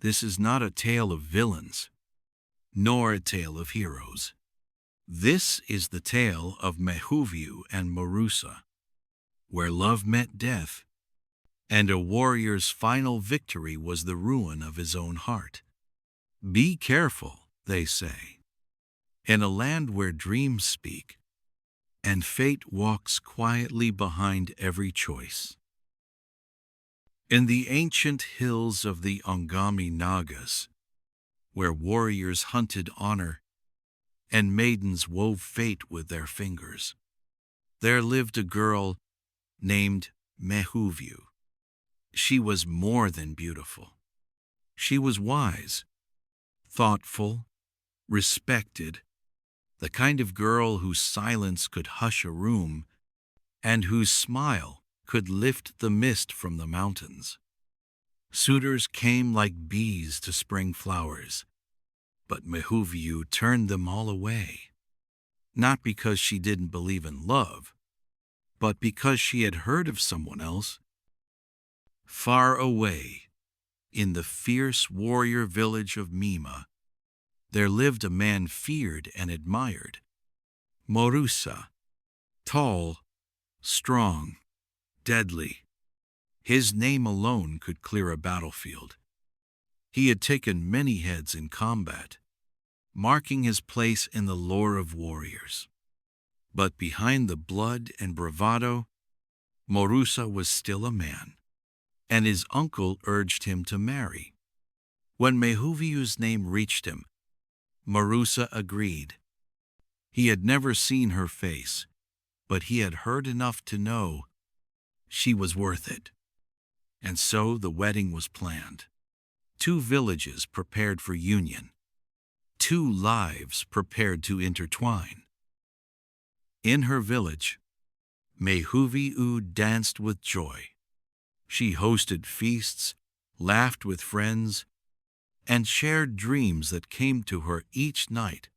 This is not a tale of villains, nor a tale of heroes. This is the tale of Mehouviü and Morusa, where love met death, and a warrior's final victory was the ruin of his own heart. Be careful, they say, in a land where dreams speak, and fate walks quietly behind every choice. In the ancient hills of the Angami Nagas, where warriors hunted honor and maidens wove fate with their fingers, there lived a girl named Mehouviü. She was more than beautiful. She was wise, thoughtful, respected, the kind of girl whose silence could hush a room and whose smile could lift the mist from the mountains. Suitors came like bees to spring flowers, but Mehouviü turned them all away, not because she didn't believe in love, but because she had heard of someone else. Far away, in the fierce warrior village of Mima, there lived a man feared and admired, Morusa, tall, strong, deadly. His name alone could clear a battlefield. He had taken many heads in combat, marking his place in the lore of warriors. But behind the blood and bravado, Morusa was still a man, and his uncle urged him to marry. When Mehouviü's name reached him, Morusa agreed. He had never seen her face, but he had heard enough to know she was worth it. And so the wedding was planned. 2 villages prepared for union. 2 lives prepared to intertwine. In her village, Mehouviü danced with joy. She hosted feasts, laughed with friends, and shared dreams that came to her each night.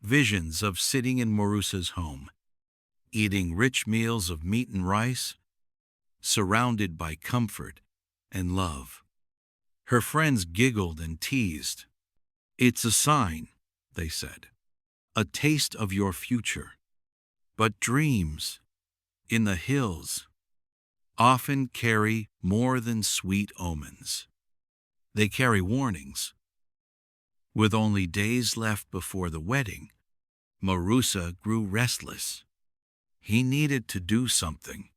Visions of sitting in Morusa's home, eating rich meals of meat and rice, surrounded by comfort and love. Her friends giggled and teased. "It's a sign," they said, "a taste of your future." But dreams, in the hills, often carry more than sweet omens. They carry warnings. With only days left before the wedding, Morusa grew restless. He needed to do something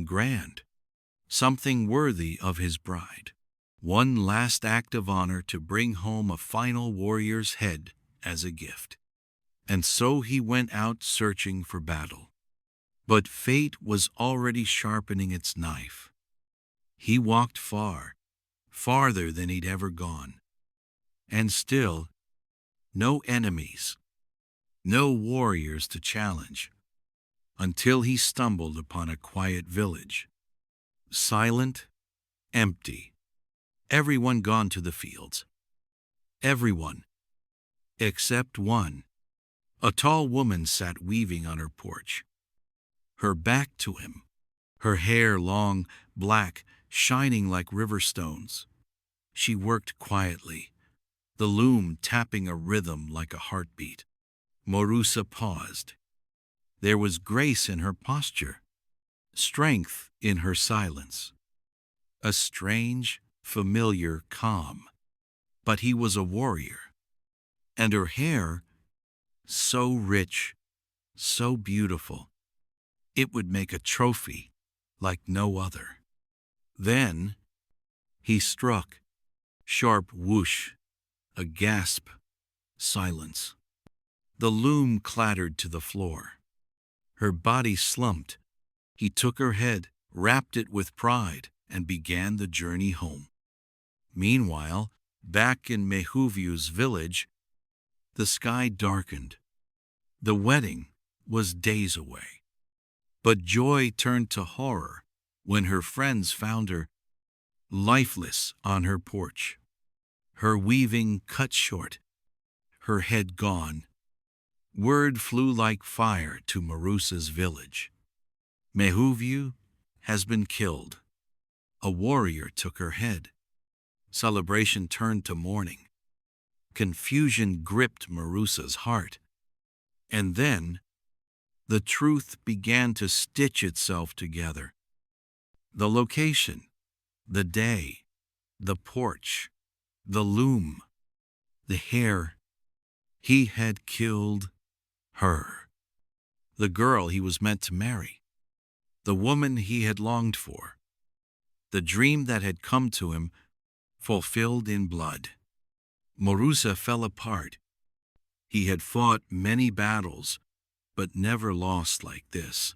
grand, something worthy of his bride. One last act of honor to bring home a final warrior's head as a gift. And so he went out searching for battle. But fate was already sharpening its knife. He walked far, farther than he'd ever gone. And still, no enemies, no warriors to challenge, until he stumbled upon a quiet village. Silent, empty, everyone gone to the fields. Everyone, except one. A tall woman sat weaving on her porch, her back to him, her hair long, black, shining like river stones. She worked quietly, the loom tapping a rhythm like a heartbeat. Morusa paused. There was grace in her posture, strength in her silence, a strange, familiar calm. But he was a warrior, and her hair, so rich, so beautiful, it would make a trophy like no other. Then he struck, sharp whoosh, a gasp, silence. The loom clattered to the floor. Her body slumped. He took her head, wrapped it with pride, and began the journey home. Meanwhile, back in Mehouviü's village, the sky darkened. The wedding was days away. But joy turned to horror when her friends found her lifeless on her porch, her weaving cut short, her head gone. Word flew like fire to Morusa's village. Mehouviü has been killed. A warrior took her head. Celebration turned to mourning. Confusion gripped Morusa's heart. And then, the truth began to stitch itself together. The location, the day, the porch, the loom, the hair. He had killed her. The girl he was meant to marry. The woman he had longed for. The dream that had come to him, fulfilled in blood. Morusa fell apart. He had fought many battles, but never lost like this.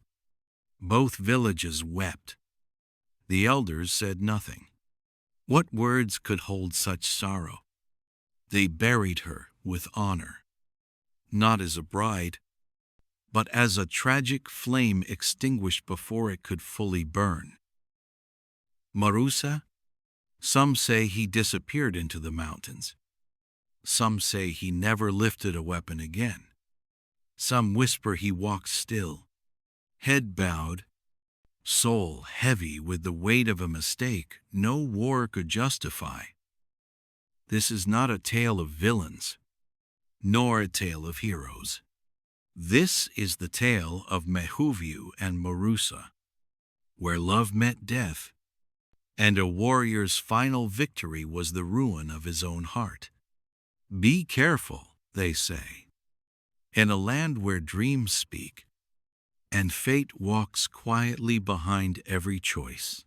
Both villages wept. The elders said nothing. What words could hold such sorrow? They buried her with honor, not as a bride, but as a tragic flame extinguished before it could fully burn. Morusa? Some say he disappeared into the mountains. Some say he never lifted a weapon again. Some whisper he walked still, head bowed, soul heavy with the weight of a mistake no war could justify. This is not a tale of villains, nor a tale of heroes. This is the tale of Mehouviü and Morusa, where love met death, and a warrior's final victory was the ruin of his own heart. Be careful, they say, in a land where dreams speak, and fate walks quietly behind every choice.